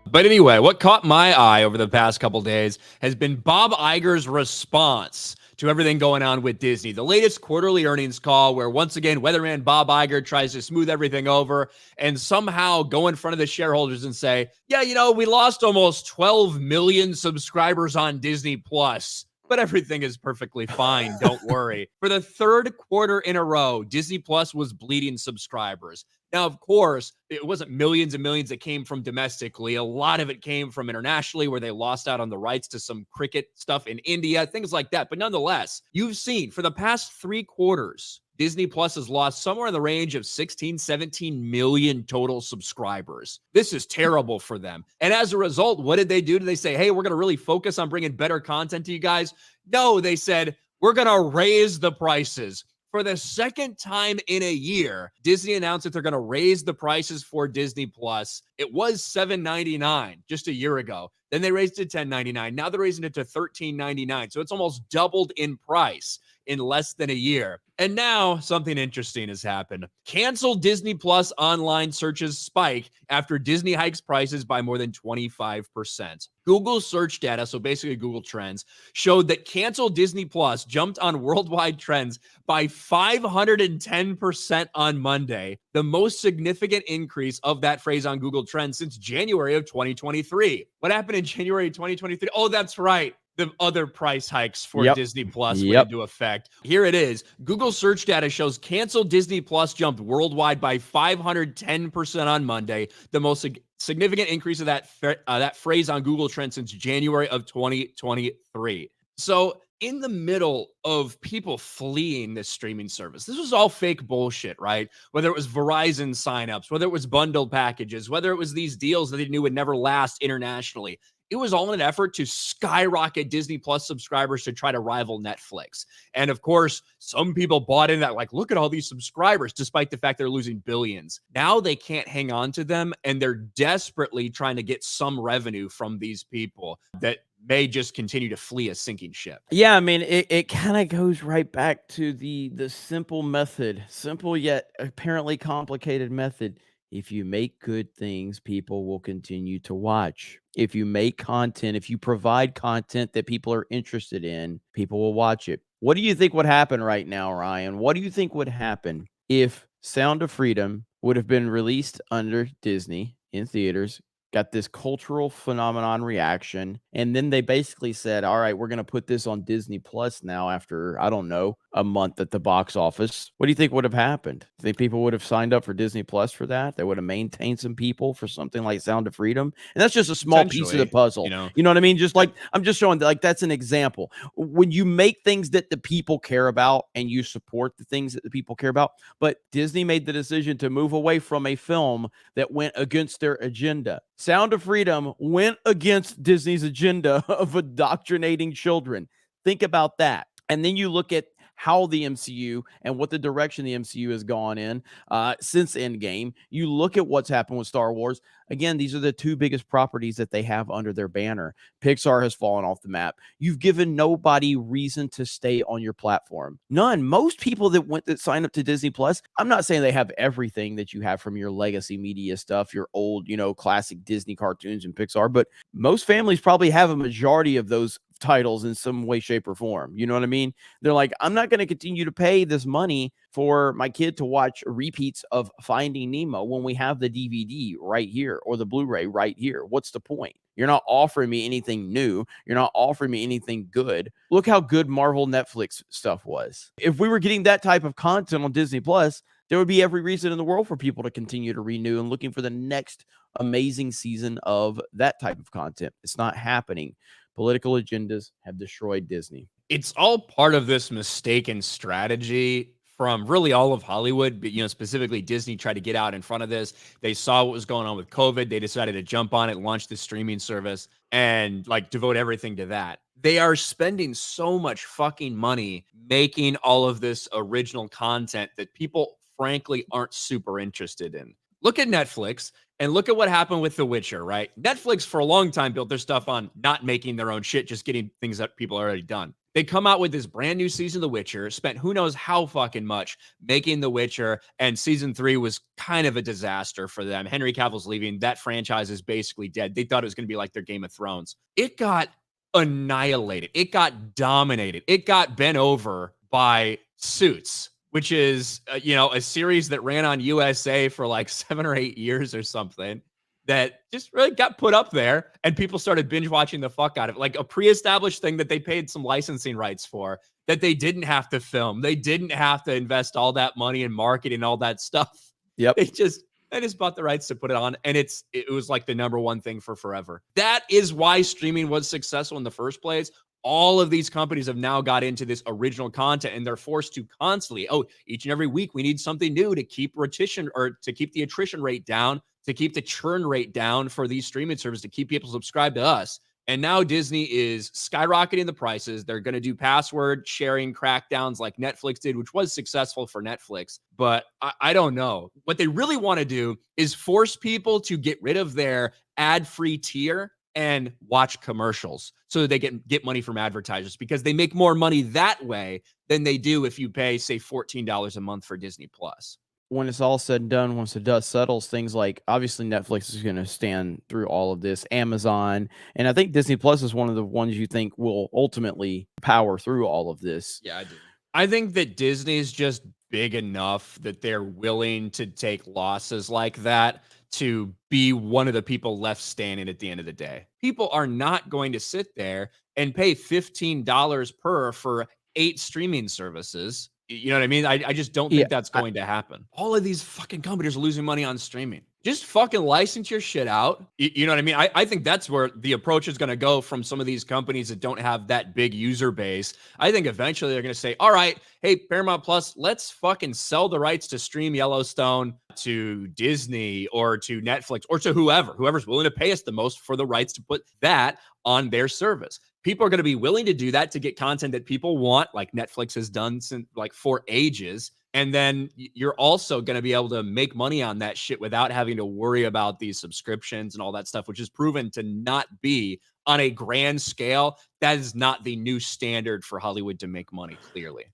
But anyway, what caught my eye over the past couple days has been Bob Iger's response to everything going on with Disney. The latest quarterly earnings call, where once again, weatherman Bob Iger tries to smooth everything over and somehow go in front of the shareholders and say, yeah, we lost almost 12 million subscribers on Disney Plus. But everything is perfectly fine. Don't worry. For the third quarter in a row, Disney Plus was bleeding subscribers. Now, of course, it wasn't millions and millions that came from domestically. A lot of it came from internationally, where they lost out on the rights to some cricket stuff in India, things like that. But nonetheless, you've seen for the past 3 quarters, Disney Plus has lost somewhere in the range of 16, 17 million total subscribers. This is terrible for them. And as a result, what did they do? Did they say, hey, we're going to really focus on bringing better content to you guys? No, they said, we're going to raise the prices. For the second time in a year, Disney announced that they're going to raise the prices for Disney Plus. It was $7.99 just a year ago. Then they raised it to $10.99. Now they're raising it to $13.99. So it's almost doubled in price in less than a year. And now something interesting has happened. Cancel Disney Plus online searches spike after Disney hikes prices by more than 25%. Google search data, so basically Google Trends, showed that cancel Disney Plus jumped on worldwide trends by 510% on Monday, the most significant increase of that phrase on Google Trends since January of 2023. What happened in January 2023? Oh, that's right. The other price hikes for Disney Plus went into effect. Here it is. Google search data shows canceled Disney Plus jumped worldwide by 510% on Monday, the most significant increase of that phrase on Google Trends since January of 2023. So in the middle of people fleeing this streaming service, this was all fake bullshit, right? Whether it was Verizon signups, whether it was bundled packages, whether it was these deals that they knew would never last internationally. It was all in an effort to skyrocket Disney Plus subscribers to try to rival Netflix. And of course, some people bought in that, like, look at all these subscribers, despite the fact they're losing billions. Now they can't hang on to them, and they're desperately trying to get some revenue from these people that may just continue to flee a sinking ship. Yeah, I mean, it kind of goes right back to the simple method, simple yet apparently complicated method. If you make good things, people will continue to watch. If you make content, if you provide content that people are interested in, people will watch it. What do you think would happen right now, Ryan? What do you think would happen if Sound of Freedom would have been released under Disney in theaters, got this cultural phenomenon reaction, and then they basically said, all right, we're going to put this on Disney Plus now after, I don't know, a month at the box office? What do you think would have happened? Do you think people would have signed up for Disney Plus for that? They would have maintained some people for something like Sound of Freedom? And that's just a small piece of the puzzle. You know what I mean? Just like, I'm just showing that, like, that's an example. When you make things that the people care about and you support the things that the people care about, but Disney made the decision to move away from a film that went against their agenda. Sound of Freedom went against Disney's agenda of indoctrinating children. Think about that. And then you look at how the MCU and what the direction the MCU has gone in since Endgame. You look at what's happened with Star Wars. Again, these are the two biggest properties that they have under their banner. Pixar has fallen off the map. You've given nobody reason to stay on your platform. None. Most people that sign up to Disney Plus, I'm not saying they have everything that you have from your legacy media stuff, your old, classic Disney cartoons and Pixar, but most families probably have a majority of those titles in some way, shape, or form. You know what I mean? They're like, I'm not going to continue to pay this money for my kid to watch repeats of Finding Nemo when we have the DVD right here or the Blu-ray right here. What's the point? You're not offering me anything new. You're not offering me anything good. Look how good Marvel Netflix stuff was. If we were getting that type of content on Disney Plus, there would be every reason in the world for people to continue to renew and looking for the next amazing season of that type of content. It's not happening. Political agendas have destroyed Disney. It's all part of this mistaken strategy from really all of Hollywood, but specifically Disney tried to get out in front of this. They saw what was going on with COVID. They decided to jump on it, launch the streaming service, and devote everything to that. They are spending so much fucking money making all of this original content that people frankly aren't super interested in. Look at Netflix and look at what happened with The Witcher, right? Netflix for a long time built their stuff on not making their own shit, just getting things that people already done. They come out with this brand new season of The Witcher, spent who knows how fucking much making The Witcher, and season 3 was kind of a disaster for them. Henry Cavill's leaving. That franchise is basically dead. They thought it was going to be like their Game of Thrones. It got annihilated. It got dominated. It got bent over by Suits, which is, a series that ran on USA for like 7 or 8 years or something, that just really got put up there, and people started binge watching the fuck out of it. Like a pre-established thing that they paid some licensing rights for, that they didn't have to film. They didn't have to invest all that money in marketing and all that stuff. Yep. They just bought the rights to put it on, and it was like the number one thing for forever. That is why streaming was successful in the first place. All of these companies have now got into this original content, and they're forced to constantly, each and every week we need something new to keep the attrition rate down, to keep the churn rate down for these streaming services, to keep people subscribed to us. And now Disney is skyrocketing the prices. They're going to do password sharing crackdowns like Netflix did, which was successful for Netflix. But I don't know. What they really want to do is force people to get rid of their ad-free tier and watch commercials so that they get money from advertisers, because they make more money that way than they do if you pay, say, $14 a month for Disney Plus. When it's all said and done, once the dust settles, things like obviously Netflix is going to stand through all of this, Amazon, and I think Disney Plus is one of the ones you think will ultimately power through all of this. Yeah, I do. I think that Disney's just big enough that they're willing to take losses like that to be one of the people left standing at the end of the day. People are not going to sit there and pay $15 per for 8 streaming services. You know what I mean? I just don't think that's going to happen. All of these fucking companies are losing money on streaming. Just fucking license your shit out. You know what I mean? I think that's where the approach is going to go from some of these companies that don't have that big user base. I think eventually they're going to say, all right, hey, Paramount Plus, let's fucking sell the rights to stream Yellowstone to Disney or to Netflix or to whoever's willing to pay us the most for the rights to put that on their service. People are going to be willing to do that to get content that people want, like Netflix has done since like for ages. And then you're also going to be able to make money on that shit without having to worry about these subscriptions and all that stuff, which is proven to not be on a grand scale. That is not the new standard for Hollywood to make money, clearly.